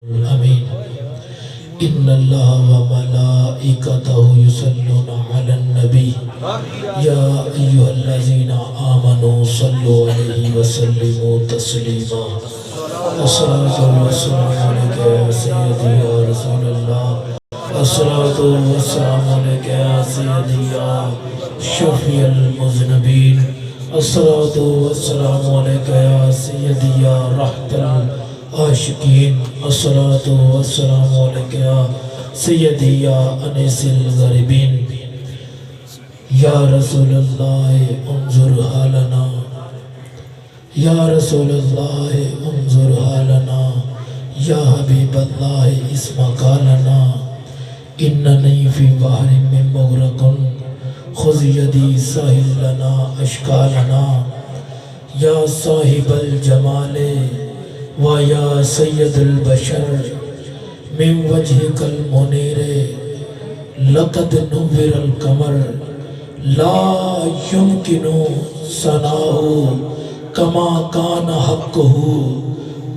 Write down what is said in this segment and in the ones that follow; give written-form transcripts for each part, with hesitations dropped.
آمین. ان اللہ و ملائکتہ یصلون علی النبی یا ایھا الذین آمنوا صلوا علیہ وسلموا تسلیما. الصلاۃ والسلام علیک یا سیدی یا رسول اللہ. الصلاۃ والسلام علیک یا سیدی یا شفیع المذنبین. الصلاۃ والسلام علیک یا سیدی یا رحمۃ عاشقین. الصلاۃ والسلام علیک یا سیدی یا انیس الغریبین. یا رسول اللہ انظر حالنا، یا رسول اللہ انظر حالنا، یا حبیب اللہ اسمک لنا. اننی فی بحر من مغرق خذ یدی ساحل لنا اشکالنا. یا صاحب الجمال و یا سید البشر من وجهک المنیر لقد نور القمر لا يمکن ثناؤ کما کان حقہ.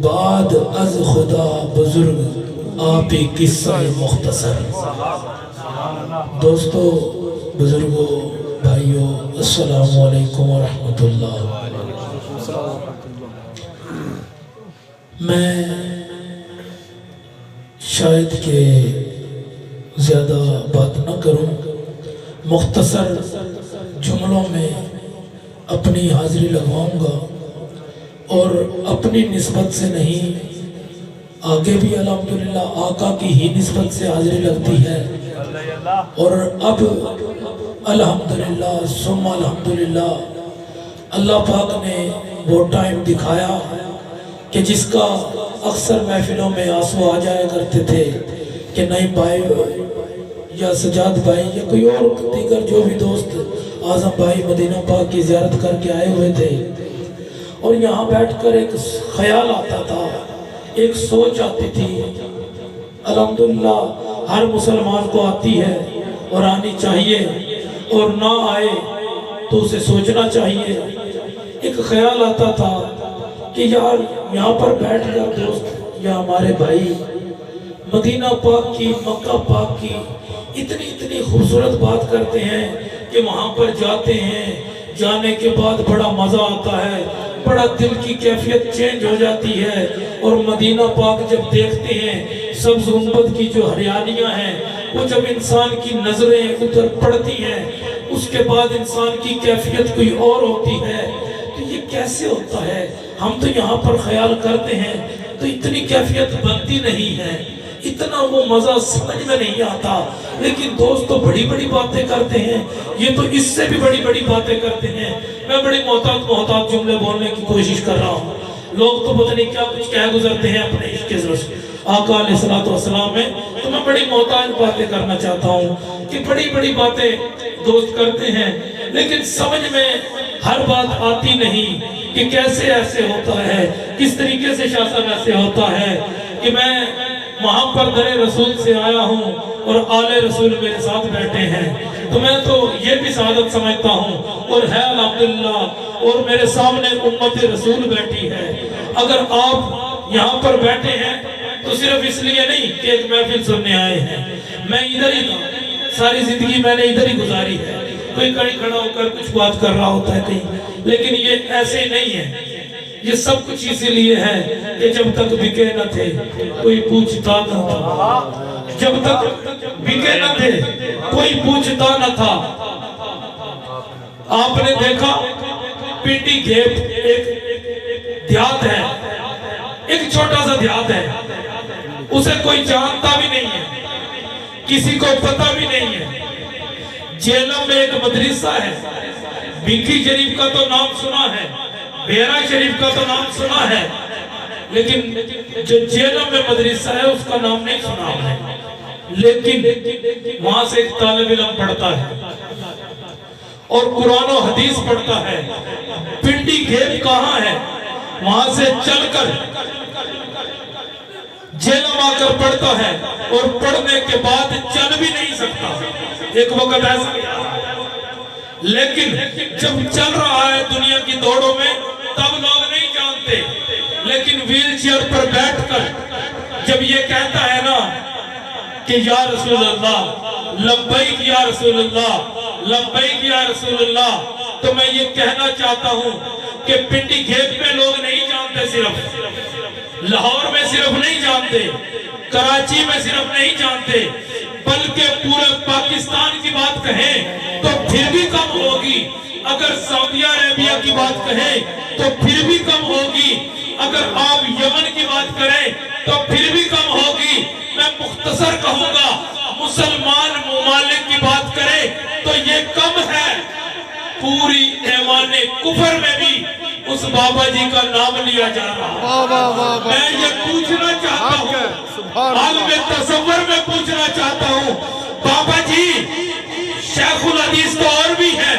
بعد از خدا بزرگ آپ قصہ مختصر. دوستو، بزرگوں، بھائیوں، السلام علیکم ورحمۃ اللہ. میں شاید کہ زیادہ بات نہ کروں، مختصر جملوں میں اپنی حاضری لگواؤں گا اور اپنی نسبت سے نہیں، آگے بھی الحمدللہ آقا کی ہی نسبت سے حاضری لگتی ہے. اور اب الحمدللہ ثم الحمدللہ اللہ پاک نے وہ ٹائم دکھایا کہ جس کا اکثر محفلوں میں آنسو آ جایا کرتے تھے کہ نہیں بھائی یا سجاد بھائی یا کوئی اور دیگر جو بھی دوست اعظم بھائی مدینہ پاک کی زیارت کر کے آئے ہوئے تھے، اور یہاں بیٹھ کر ایک خیال آتا تھا، ایک سوچ آتی تھی. الحمدللہ ہر مسلمان کو آتی ہے اور آنی چاہیے، اور نہ آئے تو اسے سوچنا چاہیے. ایک خیال آتا تھا کہ یار یہاں پر بیٹھ کر دوست یا ہمارے بھائی مدینہ پاک کی، مکہ پاک کی اتنی خوبصورت بات کرتے ہیں کہ وہاں پر جاتے ہیں، جانے کے بعد بڑا مزہ آتا ہے، بڑا دل کی کیفیت چینج ہو جاتی ہے. اور مدینہ پاک جب دیکھتے ہیں، سبز گنبد کی جو ہریالیاں ہیں، وہ جب انسان کی نظریں ادھر پڑتی ہیں، اس کے بعد انسان کی کیفیت کوئی اور ہوتی ہے. تو یہ کیسے ہوتا ہے؟ ہم تو یہاں پر خیال کرتے ہیں تو اتنی کیفیت بنتی نہیں ہے، اتنا وہ مزہ سمجھ میں نہیں آتا. لیکن دوست تو بڑی بڑی باتیں کرتے ہیں، یہ تو اس سے بھی بڑی بڑی باتیں کرتے ہیں. میں بڑی محتاط جملے بولنے کی کوشش کر رہا ہوں. لوگ تو پتہ نہیں کیا کچھ کہہ گزرتے ہیں اپنے عشق کے ذریعے آقا علیہ الصلوۃ والسلام میں. تو میں بڑی محتاط باتیں کرنا چاہتا ہوں کہ بڑی بڑی باتیں دوست کرتے ہیں، لیکن سمجھ میں ہر بات آتی نہیں کہ کیسے ایسے ہوتا ہے، کس طریقے سے شاہ صاحب ایسے ہوتا ہے کہ میں وہاں پر در رسول سے آیا ہوں اور آل رسول میرے ساتھ بیٹھے ہیں. تو میں تو یہ بھی سعادت سمجھتا ہوں، اور ہے الحمدللہ، اور میرے سامنے امت رسول بیٹھی ہے. اگر آپ یہاں پر بیٹھے ہیں تو صرف اس لیے نہیں کہ ایک محفل سننے آئے ہیں. میں ادھر ہی تھا، ساری زندگی میں نے ادھر ہی گزاری ہے. کوئی کہیں کھڑا ہو کر کچھ بات کر رہا ہوتا ہے کہیں، لیکن یہ ایسے نہیں ہے. یہ سب کچھ اسی لیے ہے کہ جب تک بکے نہ تھے کوئی پوچھتا نہ تھا. جب تک بکے نہ تھے کوئی پوچھتا نہ تھا. آپ نے دیکھا پنڈی گھیپ ایک دیہات ہے، ایک چھوٹا سا دیہات ہے، اسے کوئی جانتا بھی نہیں ہے، کسی کو پتہ بھی نہیں ہے. جیلم میں ایک مدرسہ ہے، بنکی شریف کا تو نام سنا ہے، بیرا شریف کا تو نام سنا ہے، لیکن جو جیلم میں مدرسہ ہے اس کا نام نہیں سنا ہے. لیکن وہاں سے ایک طالب علم پڑھتا ہے اور قرآن و حدیث پڑھتا ہے. پنڈی گھیپ کہاں ہے؟ وہاں سے چل کر جیلم آ کر پڑھتا ہے، اور پڑھنے کے بعد چل بھی نہیں سکتا. ایک وقت ایسا، لیکن جب چل رہا ہے دنیا کی دوڑوں میں تب لوگ نہیں جانتے، لیکن ویل چیئر پر بیٹھ کر جب یہ کہتا ہے نا کہ یا رسول اللہ لبیک یا رسول اللہ لبیک یا رسول اللہ، تو میں یہ کہنا چاہتا ہوں کہ پنڈی گھیپ میں لوگ نہیں جانتے، صرف لاہور میں صرف نہیں جانتے، کراچی میں صرف نہیں جانتے، بلکہ پورے پاکستان کی بات کہیں تو پھر بھی کم ہوگی، اگر سعودی عربیہ کی بات کہیں تو پھر بھی کم ہوگی، اگر آپ یمن کی بات کریں تو پھر بھی کم ہوگی۔ میں مختصر کہوں گا، مسلمان ممالک کی بات کریں تو یہ کم ہے۔ پوری ایوان کفر میں بھی اس بابا جی کا نام لیا جا رہا۔ میں یہ پوچھنا چاہتا ہوں، عالم تصور میں پوچھنا چاہتا ہوں، بابا جی شیخ الحدیث تو اور بھی ہیں،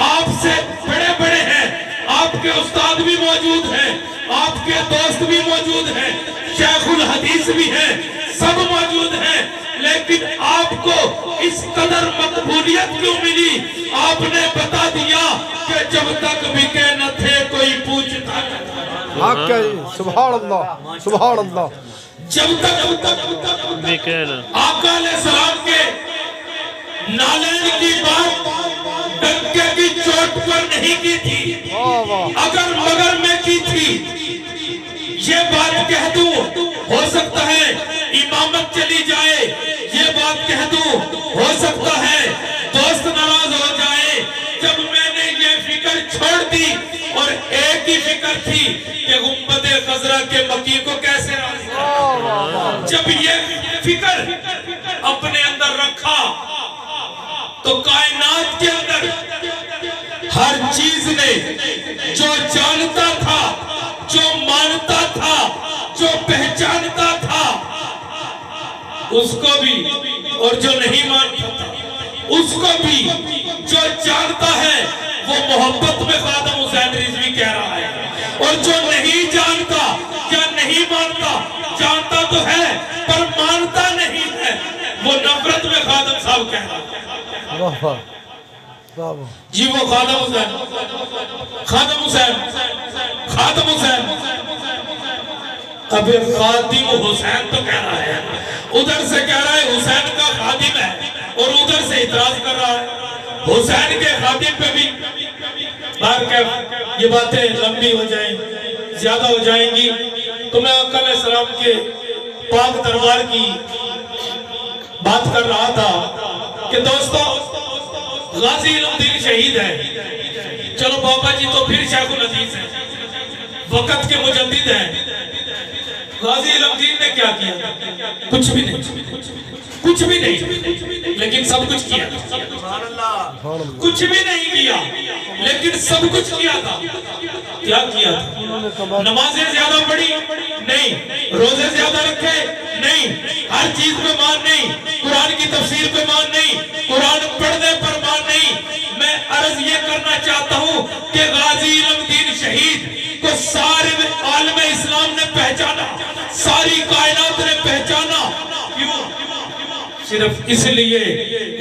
آپ سے بڑے بڑے ہیں، آپ کے استاد بھی موجود ہیں، آپ کے دوست بھی موجود ہیں، شیخ الحدیث بھی ہیں، سب موجود ہیں، لیکن آپ کو اس قدر مقبولیت کیوں ملی؟ آپ نے بتا دیا کہ جب تک بکے نہ تھے کوئی پوچھتا نہ تھا۔ حق ہے، سبحان اللہ سبحان اللہ۔ جب تک آقا علیہ السلام کے نالین کی بات ڈنکے کی چوٹ پر نہیں کی تھی، اگر مگر میں کی تھی، یہ بات کہہ دوں ہو سکتا ہے امامت چلی جائے، یہ بات کہہ دوں ہو سکتا ہے دوست ناراض ہو جائے، جب میں نے یہ فکر چھوڑ دی اور ایک ہی فکر تھی کہ گنبد خضرا کے مکی کو کیسے راضی کروں، جب یہ فکر اپنے اندر رکھا تو کائنات کے اندر ہر چیز نے جو جانتا تھا، جو مانتا تھا، جو پہچانتا تھا، اس کو بھی اور جو نہیں مانتا تھا اس کو بھی، جو جانتا ہے وہ محبت میں خادم حسین رضوی کہہ رہا ہے، اور جو نہیں جانتا یا نہیں مانتا، جانتا تو ہے پر مانتا نہیں ہے، وہ نفرت میں خادم صاحب کہہ رہا ہے۔ جی وہ خادم حسین، خادم حسین، خادم حسین، اب خادم حسین تو کہہ رہا ہے، ادھر سے کہہ رہا ہے حسین کا خادم ہے، اور ادھر سے اعتراض کر رہا ہے حسین کے خادم پہ بھی۔ یہ باتیں لمبی ہو جائیں، زیادہ ہو جائیں گی، تو میں آقا علیہ السلام کے پاک دربار کی بات کر رہا تھا کہ دوستو غازی علم دین شہید ہے، چلو بابا جی تو پھر شیخ الحدیث ہیں، وقت کے مجدد ہیں۔ غازی علم دین نے کیا کیا؟ کچھ بھی نہیں، کچھ بھی نہیں، لیکن سب کچھ کیا۔ کچھ بھی نہیں کیا لیکن سب کچھ کیا تھا۔ کیا کیا تھا؟ نمازیں زیادہ پڑھی نہیں، روزے زیادہ رکھے نہیں، ہر چیز پہ مان نہیں، قرآن کی تفسیر پہ مان نہیں، قرآن پڑھنے پر مان نہیں۔ میں عرض یہ کرنا چاہتا ہوں کہ غازی علم دین شہید کو سارے عالم اسلام نے پہچانا، ساری کائنات نے پہچانا، کیوں؟ صرف اس لیے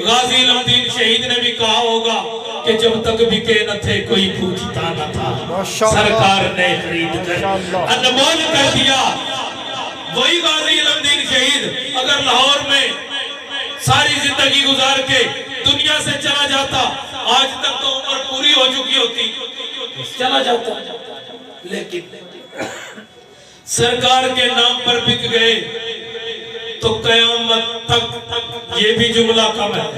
غازی علم دین شہید نے بھی کہا ہوگا کہ جب تک بکے نہ تھے کوئی پوچھتا نہ تھا، سرکار نے خرید کر انمول کر دیا۔ وہی غازی علم دین شہید اگر لاہور میں ساری زندگی گزار کے دنیا سے چلا جاتا، آج تک تو عمر پوری ہو چکی ہوتی، چلا جاتا، لیکن سرکار کے نام پر بک گئے تو قیامت تک، یہ بھی جملہ کم ہے،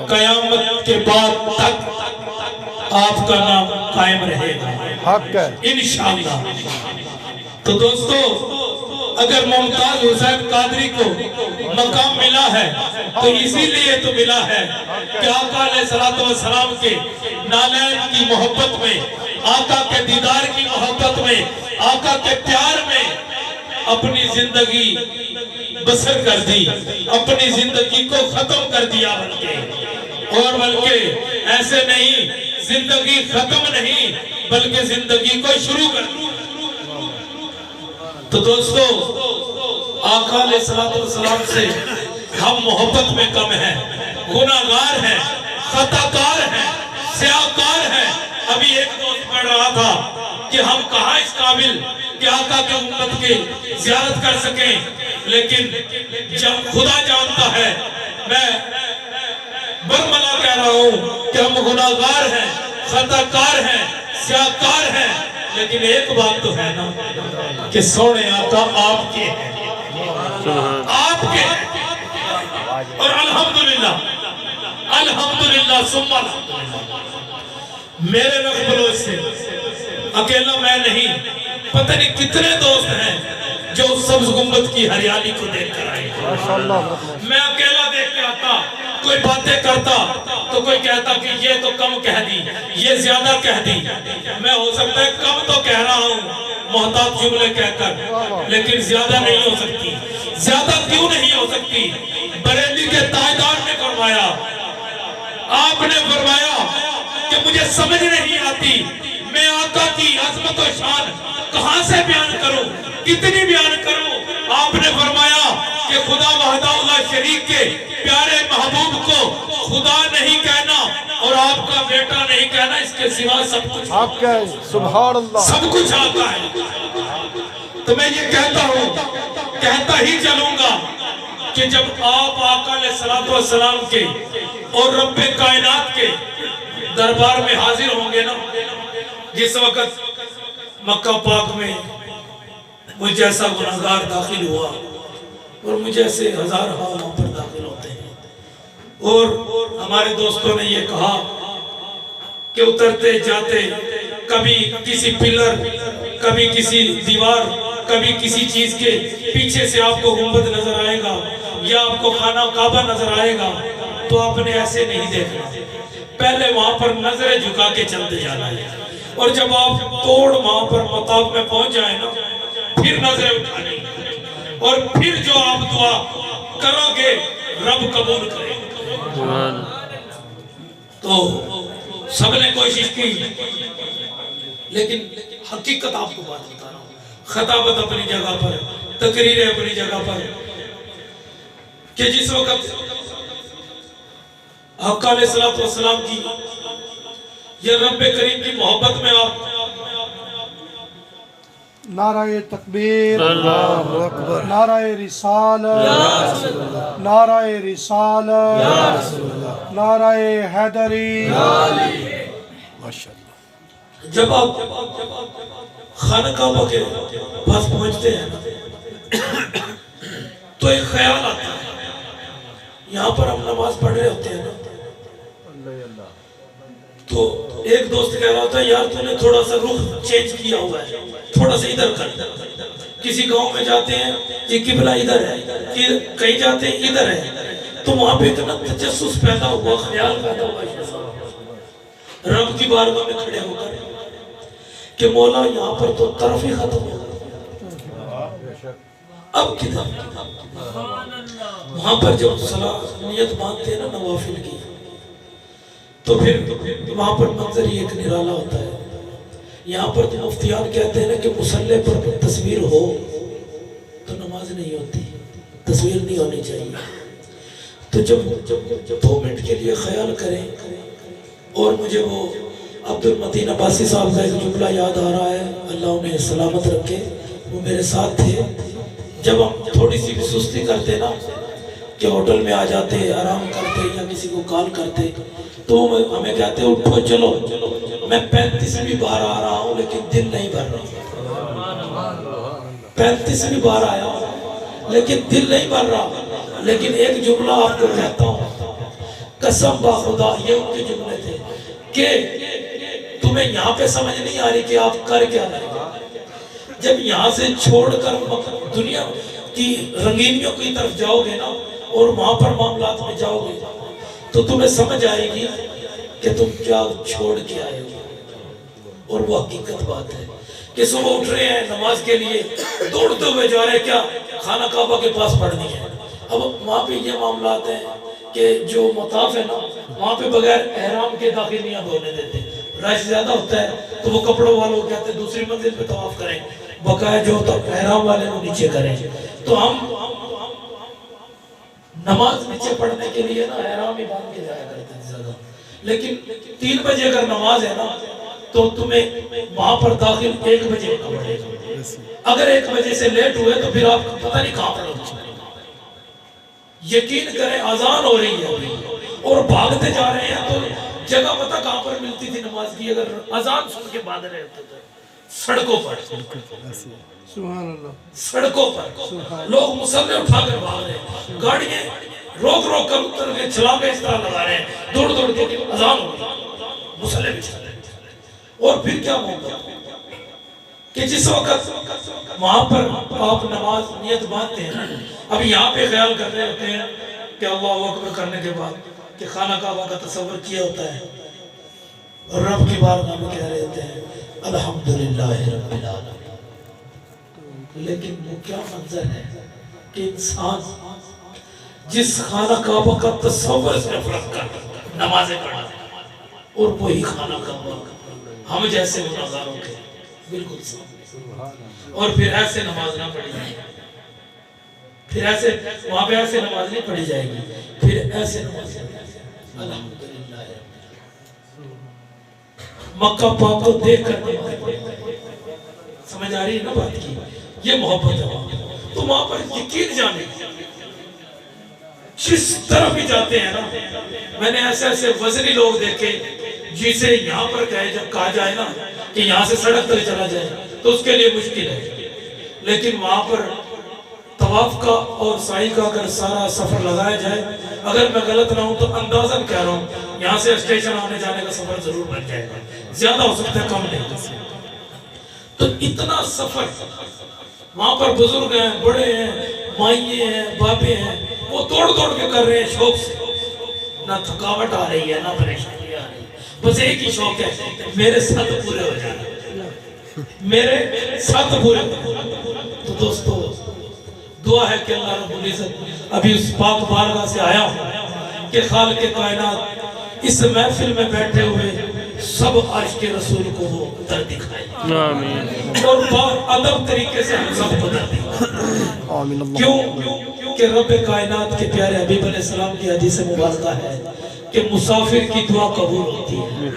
قیامت کے بعد تک آپ کا نام قائم رہے گا انشاءاللہ۔ تو دوستو اگر ممتاز حسین قادری کو مقام ملا ہے تو اسی لیے تو ملا ہے کہ آقا علیہ السلام کے نالین کی محبت میں، آقا کے دیدار کی محبت میں، آقا کے پیار میں اپنی زندگی بسر کر دی، اپنی زندگی کو ختم کر دیا، بلکہ ایسے نہیں، زندگی ختم نہیں بلکہ زندگی کو شروع کر دی۔ تو دوستو آقا علیہ السلام سے ہم محبت میں کم ہیں، گناہگار ہیں، خطاکار ہیں، سیاہکار ہیں۔ ابھی ایک دوست پڑھ رہا تھا کہ ہم کہاں اس قابل کہ آقا کی امت کی زیارت کر سکیں، لیکن جب خدا جانتا ہے، میں برملا کہہ رہا ہوں کہ ہم گناہگار ہیں، خطاکار ہیں، سیاہکار ہیں، لیکن ایک بات تو ہے نا کہ سونے آقا آپ کے ہیں، آپ کے ہیں، اور الحمدللہ الحمدللہ ثم الحمدللہ میرے رب بلوچ سے اکیلا میں نہیں، پتہ نہیں کتنے دوست ہیں جو سبز گنبد کی ہریالی کو دیکھ کر آئے۔ میں اکیلا دیکھ کے آتا، کوئی باتیں کرتا تو کوئی کہتا کہ یہ تو کم کہہ دی، یہ زیادہ کہہ دی۔ میں ہو سکتا ہے کم تو کہہ رہا ہوں محتاط جملے کہہ کر، لیکن زیادہ نہیں ہو سکتی۔ زیادہ کیوں نہیں ہو سکتی؟ بریلی کے تاجدار نے فرمایا، آپ نے فرمایا کہ مجھے سمجھ نہیں آتی میں آقا کی عظمت و شان کہاں سے بیان کروں، کتنی بیان کروں۔ آپ نے فرمایا کہ خدا وحدہ اللہ شریک کے پیارے محبوب کو خدا نہیں کہنا اور آپ کا بیٹا نہیں کہنا، اس کے سوا سب کچھ آپ کا سبحان اللہ، سب کچھ آقا ہے۔ تو میں یہ کہتا ہوں، کہتا ہی چلوں گا کہ جب آپ آقا علیہ السلام کے اور رب کائنات کے دربار میں حاضر ہوں گے نا، جس وقت مکہ پاک میں مجھ جیسا گناہگار داخل ہوا اور مجھ جیسے ہزار وہاں پر داخل ہوتے ہیں، اور ہمارے دوستوں نے یہ کہا کہ اترتے جاتے کبھی کسی پلر، کبھی کسی دیوار، کبھی کسی چیز کے پیچھے سے آپ کو گنبد نظر آئے گا یا آپ کو خانہ کعبہ نظر آئے گا، تو آپ نے ایسے نہیں دیکھنا، پہلے وہاں پر نظریں جھکا کے چلتے جانا ہے، اور جب آپ توڑ وہاں پر مطاف میں پہنچ جائیں نا، پھر نظریں اٹھانی، اور پھر جو آپ دعا کرو گے رب قبول کرے۔ تو سب نے کوشش کی، لیکن حقیقت آپ کو بات بتا رہا ہوں، خطابت اپنی جگہ پر، تقریریں اپنی جگہ پر، کہ جس وقت آقا علیہ السلام کی یا رب کریم کی محبت میں آپ نعرہ تکبیر، اللہ اکبر، نعرہ رسالت، نعرہ رسالت، نعرہ حیدری، جب آپ خانہ کعبہ کے پاس پہنچتے ہیں تو ایک خیال آتا ہے، یہاں پر ہم نماز پڑھ رہے ہوتے ہیں نا، تو ایک دوست کہہ رہا ہوتا ہے یار تو نے تھوڑا سا رخ چینج کیا ہوا ہے، تھوڑا سا ادھر کر۔ کسی گاؤں میں جاتے ہیں یہ قبلہ ادھر ہے، کہیں جاتے ہیں ادھر ہے، تو وہاں پہ اتنا تجسس پیدا ہوا، خیال پیدا ہوا رب کی بارگاہ میں کھڑے ہو کر کہ مولا یہاں پر تو طرف ہی ختم ہو گیا، اب کدھر؟ وہاں پر جب صلاح نیت باندھتے ہیں نا نوافل کی، تو پھر وہاں پر منظر ہی ایک نرالا ہوتا ہے۔ یہاں پر تو مفتیان کہتے ہیں نا کہ مصلی پر تصویر ہو تو نماز نہیں ہوتی، تصویر نہیں ہونی چاہیے۔ تو جب 2 منٹ کے لیے خیال کریں، اور مجھے وہ عبد المتین عباسی صاحب کا ایک جملہ یاد آ رہا ہے، اللہ انہیں سلامت رکھے، وہ میرے ساتھ تھے، جب ہم تھوڑی سی بھی سستی کرتے نا کہ ہوٹل میں آ جاتے، آرام کرتے یا کسی کو کال کرتے، تو ہمیں کہتے اٹھو چلو، میں 35ویں بار آ رہا ہوں لیکن دل نہیں بھر رہا، 35ویں بار آیا لیکن دل نہیں بھر رہا۔ لیکن ایک جملہ آپ کو کہتا ہوں، قسم با خدا، یہ ان کے جملے تھے کہ تمہیں یہاں پہ سمجھ نہیں آ رہی کہ آپ کر کیا رہے گا، جب یہاں سے چھوڑ کر دنیا کی رنگینیوں کی طرف جاؤ گے نا اور وہاں پر معاملات میں جاؤ گے تو تمہیں سمجھ آئے گی کہ تم کیا چھوڑ کے آئے ہو۔ اور وہ حقیقت بات ہے کہ صبح اٹھ رہے ہیں نماز کے لیے، دوڑتے ہوئے جا رہے، کیا خانہ کعبہ کے پاس پڑھنی ہے۔ اب وہاں پہ یہ معاملات ہیں کہ جو مطاف ہے نا وہاں پہ بغیر احرام کے داخل نہیں ہونے دیتے، رش زیادہ ہوتا ہے تو وہ کپڑوں والوں کہتے ہیں دوسری منزل پہ طواف کریں، بقایا جو احرام والے وہ نیچے کریں۔ تو ہم نماز نیچے پڑھنے کے لیے نا احرام ہی باندھ کے جایا کرتے ہیں زیادہ، لیکن 3 بجے اگر نماز ہے نا تو تمہیں وہاں پر داخل 1 بجے ہونا پڑے گا، اگر 1 بجے سے لیٹ ہوئے تو پھر آپ کو پتہ نہیں کہاں پر ہوگا. یقین کریں اذان ہو رہی ہے اور بھاگتے جا رہے ہیں تو جگہ پتہ کہاں پر ملتی تھی نماز کی؟ اگر اذان سن کے بھاگ رہے ہوتے تھے سڑکوں پر. سبحان اللہ. سڑکوں پر لوگ مصلے اٹھا کر بھاگ رہے ہیں, گاڑیاں روک روک کر اتر کے چھلانگیں اس طرح لگا رہے ہیں, دوڑ دوڑ کے اذان ہو رہی ہے, مصلے بچھا رہے ہیں. اور پھر کیا موقع کہ جس وقت وہاں پر آپ نماز نیت باندھتے ہیں, اب یہاں پہ خیال کر رہے ہوتے ہیں کہ اللہ اکبر کرنے کے بعد کہ خانہ کعبہ کا تصور کیا ہوتا ہے اور رب کی بارگاہ میں کہہ رہے ہوتے ہیں الحمدللہ رب العالمین. لیکن وہ کیا منظر ہے کہ انسان جس خانہ کعبہ کا تصور صرف رکھ کر نمازیں پڑھا اور وہی خانہ کعبہ ہم جیسے گناہگاروں کے بالکل سامنے, اور پھر ایسے نماز نہ پڑھی جائے گی, پھر ایسے وہاں پہ ایسے نماز نہیں پڑھی جائے گی, پھر ایسے نماز الحمدللہ. مکہ پاک کو دیکھ کر سمجھ آ رہی ہے نا بات کی, یہ محبت ہے. تو وہاں پر یقین جانے جس طرف بھی جاتے ہیں نا, میں نے ایسے ایسے وزنی لوگ دیکھے جسے یہاں پر کہا جائے نا کہ یہاں سے سڑک تک چلا جائے تو اس کے لیے مشکل ہے, لیکن وہاں پر طواف کا اور سعی کا اگر سارا سفر لگایا جائے, اگر میں غلط نہ ہوں تو اندازاً کہہ رہا ہوں یہاں سے اسٹیشن آنے جانے کا سفر ضرور بن جائے گا, زیادہ ہو سکتا ہے کم نہیں. تو اتنا سفر وہاں پر بزرگ ہیں, بڑے ہیں, مائیں ہیں, بابے ہیں, وہ توڑ توڑ کے کر رہے ہیں شوق سے. نہ تھکاوٹ آ رہی ہے نہ پریشانی آ رہی ہے, بس ایک ہی شوق ہے میرے ساتھ پورے ہو جائیں, میرے ساتھ پورے. تو دوستو دعا ہے کہ اللہ رب العزت ابھی اس پاک بارگاہ سے آیا ہوں کہ خالق کائنات اس محفل میں بیٹھے ہوئے سب عاشق رسول کو وہ در دکھائے اور ادب طریقے سے ہم سب کو در دکھائے. کیوں کہ رب کائنات کے پیارے حبیب علیہ السلام کی حدیث مبارکہ ہے کہ مسافر کی دعا قبول ہوتی ہے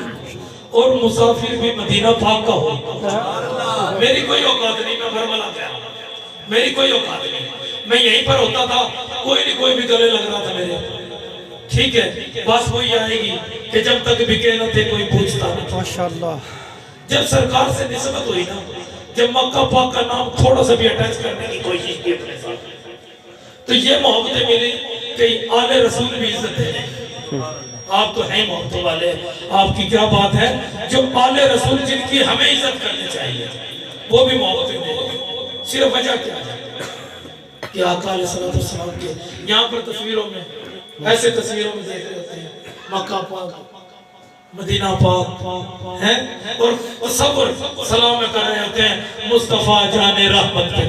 اور مسافر بھی مدینہ پاک کا ہوتا ہے. میری کوئی اوقات نہیں, میں برملا گیا, میری کوئی اوقات نہیں, میں یہیں پر ہوتا تھا, کوئی نہیں کوئی بھی گلے لگ رہا تھا میرے, ٹھیک ہے. بس وہی آئے گی کہ جب تک بکے نہ تھے کوئی پوچھتا نہیں. ماشاءاللہ جب سرکار سے نسبت ہوئی نا, جب مکہ پاک کا نام تھوڑا سا بھی اٹیچ کرنے کی کوشش کی اپنے ساتھ, تو یہ محبتیں ملی کہ آل رسول بھی عزت ہے. آپ تو ہیں محبتوں والے, آپ کی کیا بات ہے, جو آل رسول جن کی ہمیں عزت کرنی چاہیے وہ بھی محبتیں ملی. صرف وجہ کیا ہے کہ آقا علیہ السلام کے یہاں پر تصویروں میں ایسے تصویروں میں دیکھ رہے ہوتے ہیں مکہ پاک مدینہ پاک ہیں اور صبر سلام کر رہے ہوتے ہیں مصطفیٰ جان رحمت کے,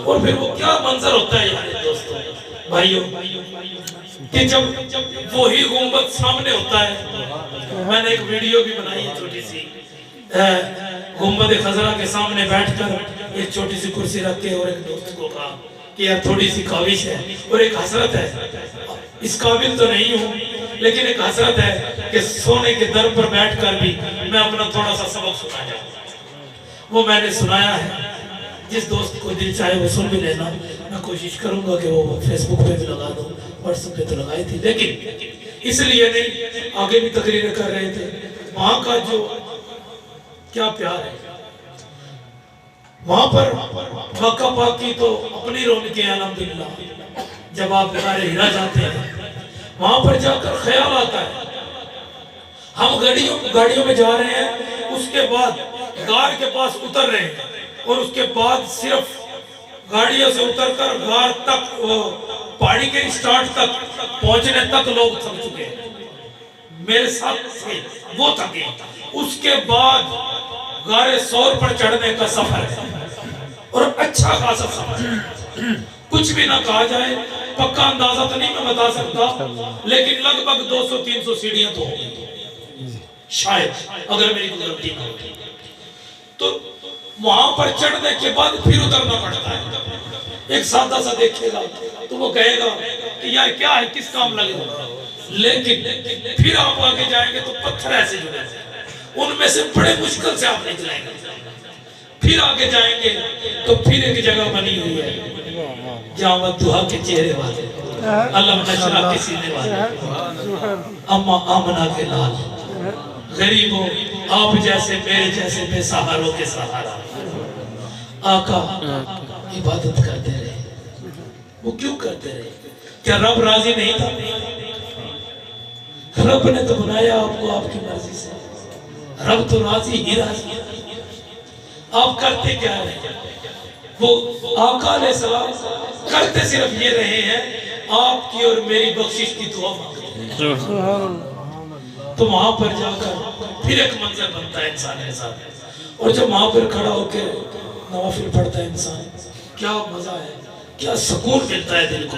اور پھر وہ کیا منظر ہوتا ہے یار دوستوں بھائیوں کہ جب وہی گنبد سامنے ہوتا ہے. میں نے ایک ویڈیو بھی بنائی ہے چھوٹی سی, گنبد خضرا کے سامنے بیٹھ کر ایک چھوٹی سی کرسی رکھ کے, اور ایک دوست کو کہا کہ یار تھوڑی سی کاوش ہے اور ایک حسرت ہے, اس قابل تو نہیں ہوں لیکن ایک حسرت ہے کہ سونے کے در پر بیٹھ کر بھی میں اپنا تھوڑا سا سبق سنا جاؤں. وہ میں نے سنایا ہے, جس دوست کو دل چاہے وہ سن بھی لینا. میں کوشش کروں گا کہ وہ فیس بک پہ بھی لگا دوں, واٹس ایپ پہ تو لگائی تھی, لیکن اس لیے نہیں, آگے بھی تقریریں کر رہے تھے. وہاں کا جو کیا پیار ہے, وہاں پر مکہ پاک کی تو اپنی رونقیں الحمدللہ. جب آپ غار ہرا جاتے ہیں وہاں پر جا کر خیال آتا ہے ہم گاڑیوں میں جا رہے ہیں, اس کے بعد غار کے پاس اتر رہے ہیں اور اس کے بعد صرف گاڑیوں سے اتر کر غار تک, پہاڑی کے سٹارٹ تک پہنچنے تک لوگ تھک چکے ہیں. میرے ساتھ تھے وہ تھکے, اس کے بعد غار سور پر چڑھنے کا سفر ہے اور اچھا خاصا سفر ہے. کچھ بھی نہ کہا جائے, پکا اندازہ تو نہیں میں بتا سکتا, لیکن لگ بھگ 200-300 سیڑھیاں تو ہوگی شاید, اگر میری غلطی نہ ہوگی. تو وہاں پر چڑھنے کے بعد پھر اترنا پڑتا ہے. ایک سادہ سا دیکھے گا تو وہ کہے گا کہ یار کیا ہے, کس کام لگے گا, لیکن پھر آپ آگے جائیں گے تو پتھر ایسے جڑے ہیں, ان میں سے بڑے مشکل سے آپ نکلیں گے. پھر آگے جائیں گے تو پھر ایک جگہ بنی ہوئی ہے جہاں ودھا کے چہرے والے، علم نشرہ کے سینے والے، اما آمنہ کے لال، غریبوں آپ جیسے میرے جیسے بے سہاروں کے سہارا۔ آقا عبادت کرتے رہے، وہ کیوں کرتے رہے؟ کیا رب راضی نہیں تھا؟ رب نے تو بنایا آپ کو آپ کی مرضی سے، رب تو راضی ہی راضی ہے۔ آپ کرتے کیا رہے؟ وہ آقا علیہ السلام کرتے صرف یہ رہے ہیں آپ کی اور میری بخشش کی دعا مانگتے ہیں۔ تو وہاں پر جا کر پھر ایک منظر بنتا ہے انسان کے ساتھ، اور جب وہاں پر کھڑا ہو کے نوافل پڑھتا ہے انسان، کیا مزہ ہے، کیا سکون ملتا ہے دل کو،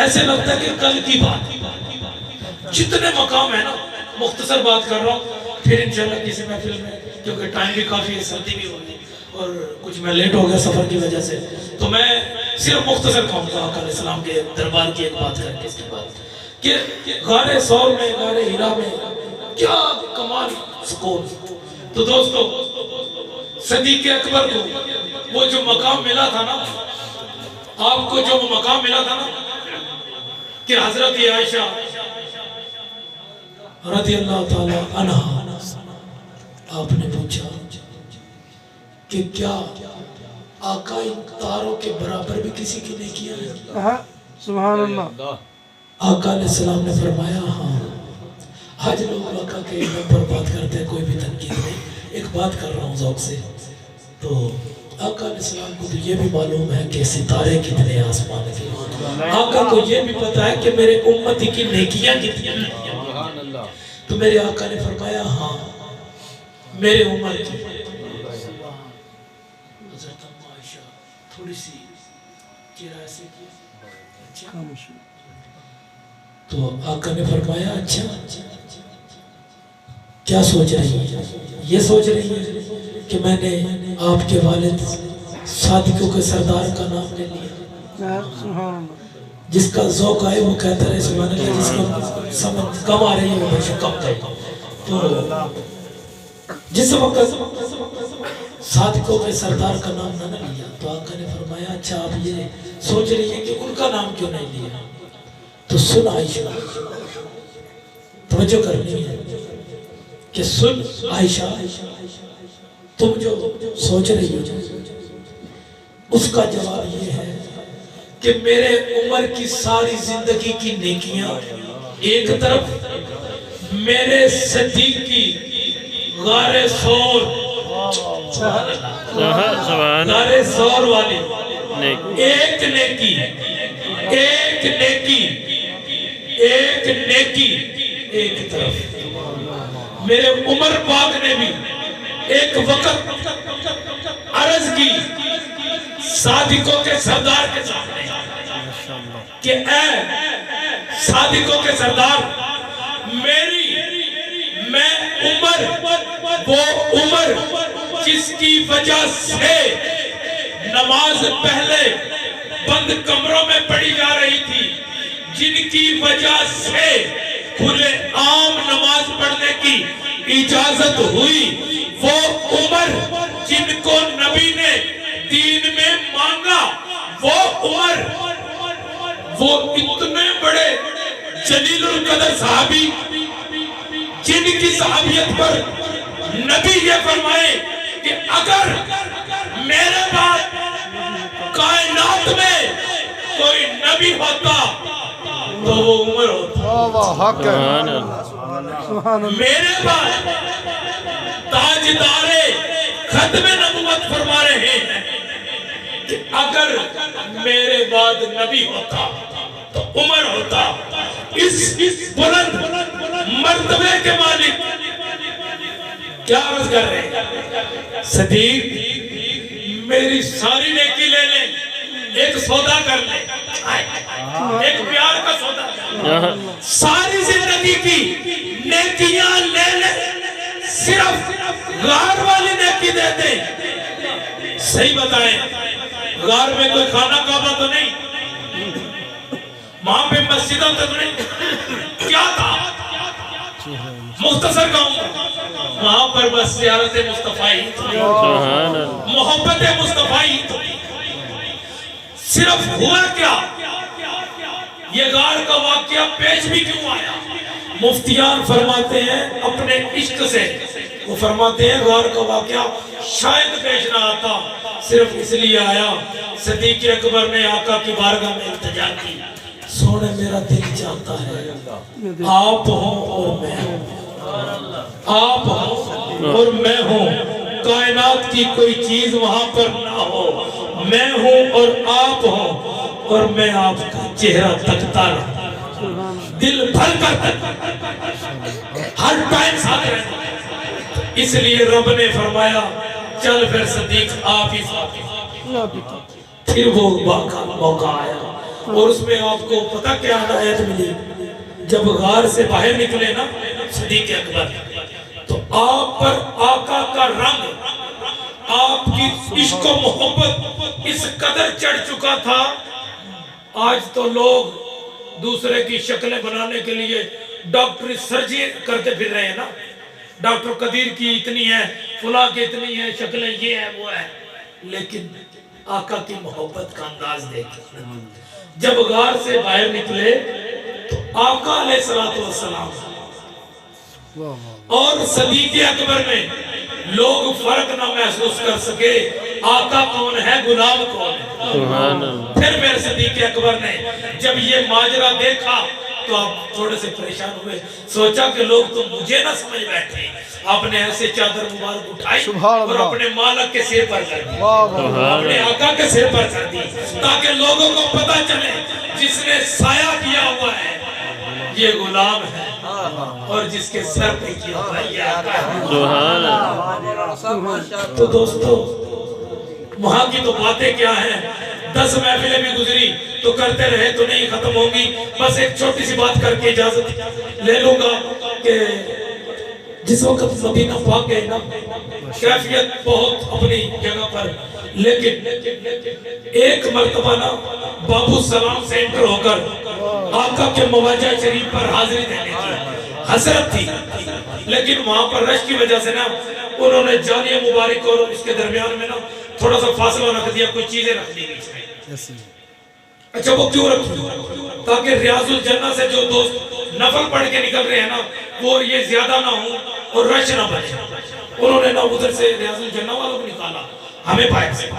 ایسے لگتا ہے کہ کل کی بات۔ جتنے مقام ہے نا، مختصر بات کر رہا ہوں، پھر انشاءاللہ کسی محفل میں، کیونکہ ٹائم بھی کافی ہے، سردی بھی ہوگی اور کچھ میں لیٹ ہو گیا سفر کی وجہ سے، تو میں صرف مختصر کہوں گا آقا علیہ السلام کے دربار کی ایک بات کر کے اس کے بعد کہ غار ثور میں، غار ہیرا میں کیا کمال سکون۔ تو دوستو، صدیق اکبر کو وہ جو مقام ملا تھا نا، آپ کو جو مقام ملا تھا نا کہ حضرت عائشہ رضی اللہ تعالی عنہا، آپ نے پوچھا کہ کیا آقا ان تاروں کے برابر بھی کسی کی نیکیاں ہیں؟ سبحان اللہ۔ آقا علیہ السلام نے فرمایا ہاں۔ آج لوگ آقا کے علم پر بات کرتے ہیں، کوئی بھی تنقید نہیں، ایک بات کر رہا ہوں ذوق سے۔ تو آقا علیہ السلام کو تو یہ بھی معلوم ہے کہ ستارے کتنے آسمان کے، آقا کو یہ بھی پتا ہے کہ میرے امتی کی نیکیاں کتنی ہیں۔ تو میرے آقا نے فرمایا ہاں میرے عمر کی۔ حضرت عائشہ تھوڑی سی چہرہ ایسے کیا، تو آقا نے فرمایا اچھا کیا سوچ رہی ہے؟ یہ سوچ رہی ہے کہ میں نے آپ کے والد صادقوں کے سردار کا نام لے لیا۔ جس کا ذوق آئے وہ کہتا رہے سبحان اللہ، جس کا سمجھ کم آ رہی ہے وہ بے کم جائے۔ تو جس وقت صادقوں کے سردار کا نام نہ لیا تو آقا نے فرمایا اچھا آپ یہ سوچ رہی ہے کہ ان کا نام کیوں نہیں لیا؟ تو سن عائشہ، توجہ کرنی ہے کہ سن عائشہ، تم جو سوچ رہی ہو اس کا جواب یہ ہے کہ میرے عمر کی ساری زندگی کی نیکیاں ایک طرف، میرے صدیق کی غار ثور، غار ثور والی ایک نیکی، ایک نیکی، ایک نیکی ایک طرف، میرے عمر پاک نے بھی ایک وقت عرض کی صادقوں کے سردار کے سامنے کہ اے صادقوں کے سردار، میں عمر، وہ عمر جس کی وجہ سے نماز پہلے بند کمروں میں پڑھی جا رہی تھی، جن کی وجہ سے کھلے عام نماز پڑھنے کی اجازت ہوئی، وہ عمر جن کو نبی نے دین میں مانگا، وہ عمر، وہ اتنے بڑے جلیل القدر صحابی جن کی صحابیت پر نبی یہ فرمائے کہ اگر میرے بعد کائنات میں کوئی نبی ہوتا تو وہ عمر ہوتا، میرے بعد تاجدار ختم نبوت فرما رہے ہیں کہ اگر میرے بعد نبی ہوتا تو عمر ہوتا۔ اس بلند مرتبے کے مالک کیا عرض کر رہے ہیں؟ صدیق میری ساری نیکی لے لیں، ایک سودا کر لیں، ایک پیار کا سودا کر لیں، ساری زندگی کی نیکیاں لے لیں، صرف غار والی نیکی دے دیں۔ صحیح بتائیں، غار میں کوئی خانہ کعبہ تو نہیں، وہاں پہ مسجدوں تو نہیں، کیا تھا؟ مختصر کہوں وہاں پر بس زیارت مصطفیٰ ہی تھی، محبت مصطفیٰ ہی تھی۔ صرف ہوا کیا، یہ غار کا واقعہ پیش بھی کیوں آیا؟ مفتیان فرماتے ہیں اپنے عشق سے، وہ فرماتے ہیں غار کا واقعہ شاید پیش نہ آتا، صرف اس لیے آیا صدیق اکبر نے آقا کی بارگاہ میں التجا کی، سونے میرا دل چاہتا ہے آپ ہوں اور میں ہوں، آپ ہوں اور میں ہوں، کائنات کی کوئی چیز وہاں پر نہ ہو، میں ہوں اور آپ ہوں اور میں آپ کا چہرہ تکتا رہا، دل بھر کر ہر ٹائم ساتھ رہنا۔ اس لیے رب نے فرمایا چل پھر صدیق آپ ہی ساتھ، پھر وہ موقع آیا اور اس میں آپ کو پتہ کیا ہدایت ملی؟ جب غار سے باہر نکلے نا صدیق اکبر تو آپ پر آقا کا رنگ، آپ کی عشق و محبت اس قدر چڑھ چکا تھا۔ آج تو لوگ دوسرے کی شکلیں بنانے کے لیے ڈاکٹری سرجری کرتے پھر رہے ہیں نا، ڈاکٹر قدیر کی اتنی ہے، فلاں کی اتنی ہے، شکلیں یہ ہے وہ ہے، لیکن آقا کی محبت کا انداز دیکھیں۔ جب غار سے باہر نکلے تو آقا علیہ السلام اور صدیق اکبر میں لوگ فرق نہ محسوس کر سکے، آقا کون ہے غلام کون ہے۔ پھر میرے صدیق اکبر نے جب یہ ماجرا دیکھا تو آپ تھوڑے سے پریشان ہوئے، سوچا کہ لوگ تو مجھے نہ سمجھ بیٹھے، آپ نے ایسے چادر مبارک اٹھائی اور اپنے مالک کے سر پر کر دی، اپنے آقا کے سر پر کر دی، تاکہ لوگوں کو پتہ چلے جس نے سایہ کیا ہوا ہے یہ غلام ہے اور جس کے سر پہ کیا ہوا یہ آقا ہے۔ تو دوستو وہاں کی تو باتیں کیا ہیں، 10 محفلیں بھی گزری تو کرتے رہے تو نہیں ختم ہوگی۔ بس ایک چھوٹی سی بات کر کے اجازت لے لوں گا کہ جس وقت مدینہ پاک گئے نا کیفیت بہت اپنی جگہ پر، لیکن ایک مرتبہ نا بابو سلام سے انٹر ہو کر آقا کے مواجہ شریف پر حاضری دینے کی حسرت تھی، لیکن وہاں پر رش کی وجہ سے نا انہوں نے جانیہ مبارک اور اس کے درمیان میں نا تھوڑا سا فاصلہ رکھ دیا، کوئی چیزیں رکھ دی گئی۔ اچھا وہ کیوں رکھی؟ تاکہ ریاض الجنہ سے جو دوست نفل پڑھ کے نکل رہے ہیں نا وہ یہ زیادہ نہ ہوں اور رش نہ بچے۔ انہوں نے نا ادھر سے ریاض الجنہ والوں کو نکالا، ہمیں پائے سے۔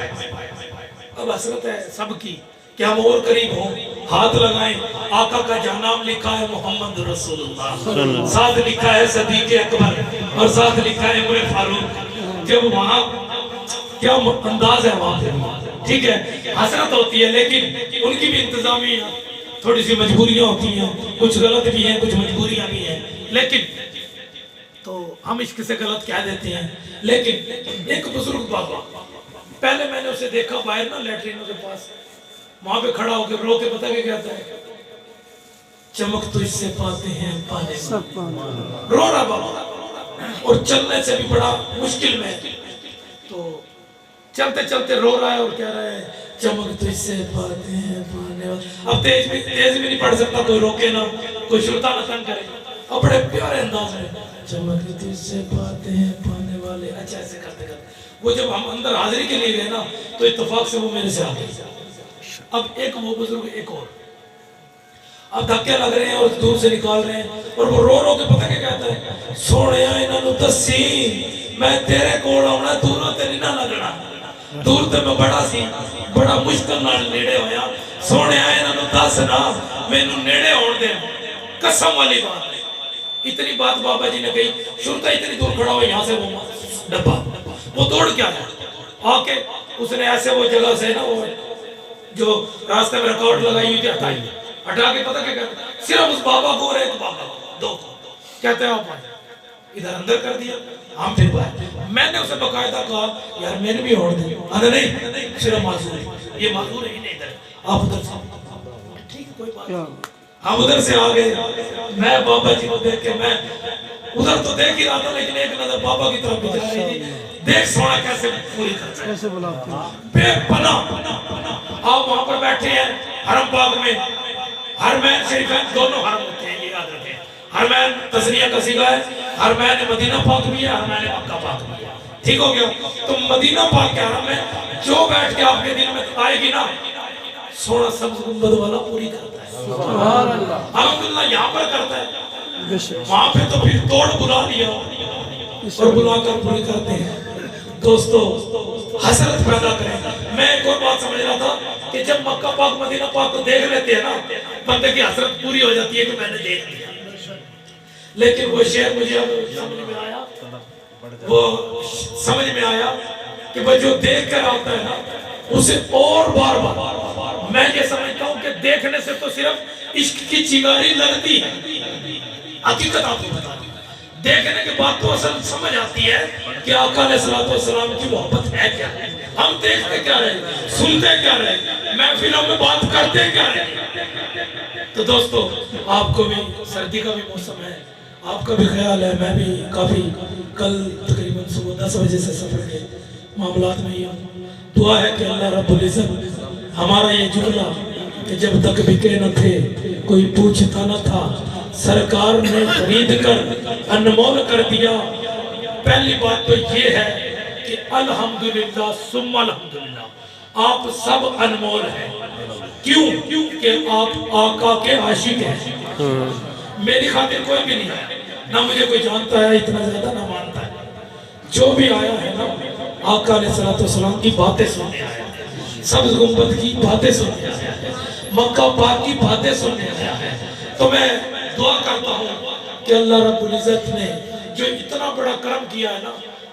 اب حسرت ہے سب کی کہ ہم اور قریب ہوں، ہاتھ لگائیں، آقا کا جہاں نام لکھا ہے محمد رسول اللہ، ساتھ لکھا ہے صدیق اکبر اور ساتھ لکھا ہے عمر فاروق۔ جب وہاں کیا انداز ہے وہاں پہ، ٹھیک ہے حسرت ہوتی ہے، لیکن ان کی بھی انتظامی تھوڑی سی مجبوریاں ہوتی ہیں، کچھ غلط بھی ہیں کچھ مجبوریاں بھی ہیں، لیکن تو ہم عشق سے غلط کہہ دیتے ہیں۔ لیکن ایک بزرگ بابا، پہلے میں نے اسے دیکھا باہر نا لیٹرینوں کے پاس، وہاں پہ کھڑا ہو کے رو کے پتہ کیا کہتا ہے؟ چمک تو اس سے پاتے ہیں پانے میں، رو رہا بابا اور چلنے سے بھی بڑا مشکل میں، تو چلتے چلتے رو رہا ہے اور کہہ رہا ہے چمک تو اس سے پاتے ہیں پانے والے۔ اب تیز بھی نہیں پڑھ سکتا، کوئی روکے نہ، کوئی شرطہ نہ تنگ کرے، اب بڑے پیارے انداز میں چمک تو اس سے پاتے ہیں پانے والے۔ اچھا ایسے کرتے کرتے وہ جب ہم اندر حاضری کے لیے گئے نا تو اتفاق سے وہ میرے سے آگئے۔ اب ایک وہ بزرگ ایک اور، اب دھکے لگ رہے ہیں اور دور سے نکال رہے ہیں اور وہ رو رو کے پتہ کیا کہتا ہے؟ سوڑیا انہاں نوں دسی میں تیرے کول آਉਣਾ دوروں تے نہیں نہ لگنا، دور تے میں بڑا سی بڑا مشکل نال نیڑے ہویا، سوڑیا انہاں نوں دس نا مینوں نیڑے آਉਣ دے، قسم والی بات ہے۔ اتنی بات بابا جی نے کہی، شرطہ اتنی دور کھڑا ہوا یہاں سے وہ ڈبا، وہ دوڑ کیا ہے آ کے اس نے ایسے وہ جگہ سے نا وہ جو راستے میں ریکارڈ لگائی ہوئی تھی ہٹائی، ہٹا کے پتہ کیا کہتا ہے؟ صرف اس بابا کو اور ایک بابا کو، دو کو کہتے ہیں آپ آئے، ادھر اندر کر دیا، ہم پھر باہر۔ میں نے اسے باقاعدہ کہا یار میں نے بھی اور دیں، آدھا نہیں صرف معذور ہے، یہ معذور ہے ہی نہیں ادھر، آپ ادھر سے ٹھیک کوئی بات نہیں۔ ہم ادھر سے آگئے، میں بابا جی کو دیکھ کے میں ادھر تو دیکھ ہی رہا تھا لیکن ایک نظر بابا کی طرف بھی جا رہی تھی، دیکھ سونا کیسے پوری کرتا ہے بے پناہ۔ آپ وہاں پر بیٹھے ہیں حرم پاک میں، حرمین شریفین دونوں حرم ہوتے ہیں، یہ یاد رکھیں، حرمین تسنیہ کا صیغہ ہے، حرمین مدینہ پاک بھی ہے، حرمین مکہ پاک بھی ہے، ٹھیک ہو گیا؟ تو مدینہ پاک کے حرم میں جو بیٹھ کے آپ کے دل میں آئے گی نا، سونا سبز گنبد والا پوری کرتا ہے، سبحان اللہ، الحمدللہ یہاں پر کرتا ہے، بے شک، وہاں پہ تو پھر توڑ بلا لیا اور بلا کر پوری کرتے ہیں۔ دوستو حسرت پیدا کریں۔ میں ایک اور بات سمجھ رہا تھا کہ جب مکہ پاک مدینہ پاک کو دیکھ لیتے ہیں نا، بندے کی حسرت پوری ہو جاتی ہے کہ میں نے دیکھ لیا، لیکن وہ شعر مجھے اب سمجھ میں آیا، وہ سمجھ میں آیا کہ وہ جو دیکھ کر آتا ہے نا اسے اور بار بار، میں یہ سمجھتا ہوں کہ دیکھنے سے تو صرف عشق کی چنگاری لگتی ہے، حقیقت آپ کو بتا دوں، دیکھنے کے بعد تو اصل سمجھ آتی ہے کہ آقا علیہ السلام کی محبت ہے کیا ہے، ہم دیکھتے کیا رہے، سنتے کیا رہے، محفلوں میں بات کرتے کیا رہے۔ تو دوستو آپ کو بھی سردی کا بھی موسم ہے، آپ کا بھی خیال ہے، میں بھی کافی کل تقریباً صبح 10 بجے سے سفر کے معاملات میں ہی ہوں۔ دعا ہے کہ اللہ رب العزت ہمارا یہ جملہ کہ جب تک بکے نہ تھے کوئی پوچھتا نہ تھا، سرکار نے خرید کر انمول کر دیا، پہلی بات تو یہ ہے کہ الحمدللہ ثم الحمدللہ، آپ سب انمول ہیں۔ کیوں کہ آپ آقا کے عاشق ہیں۔ میری خاطر کوئی بھی نہیں ہے، نہ مجھے کوئی جانتا ہے اتنا زیادہ، نہ مانتا ہے، جو بھی آیا ہے نا آقا علیہ السلام کی باتیں سننے آیا ہے، سبز گنبد کی باتیں سننے آیا ہے، مکہ پاک کی باتیں سننے آیا ہے۔ تو میں دعا کرتا ہوں کہ اللہ رب العزت نے جو اتنا بڑا کرم کیا ہے نا،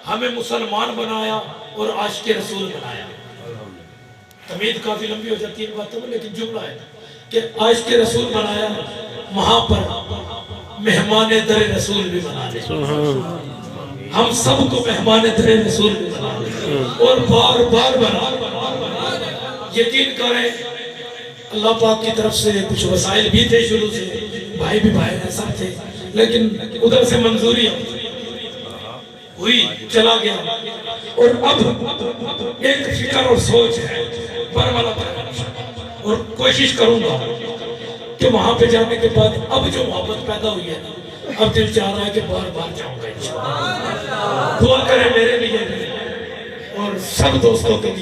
ہمیں مسلمان بنایا اور عاشق رسول بنایا۔ تمید کافی لمبی ہو جاتی ہے ان باتوں میں، لیکن جملہ ہے کہ عاشق رسول بنایا، وہاں پر مہمان در رسول بھی بنا دے، ہم سب کو مہمان در رسول بھی بنا دے اور بار بار بنا۔ یقین کریں اللہ پاک کی طرف سے کچھ وسائل بھی تھے شروع سے، بھائی بھی بھائی ہیں، سب تھے، لیکن ادھر سے منظوری ہوئی، چلا گیا، اور اب ایک فکر اور سوچ ہے برملا پر، اور کوشش کروں گا کہ وہاں پہ جانے کے بعد اب جو محبت پیدا ہوئی ہے نا، اب دل چاہ رہا ہے کہ بار بار جاؤں گا انشاءاللہ۔ دعا کریں میرے لیے بھی اور سب دوستوں کے لیے۔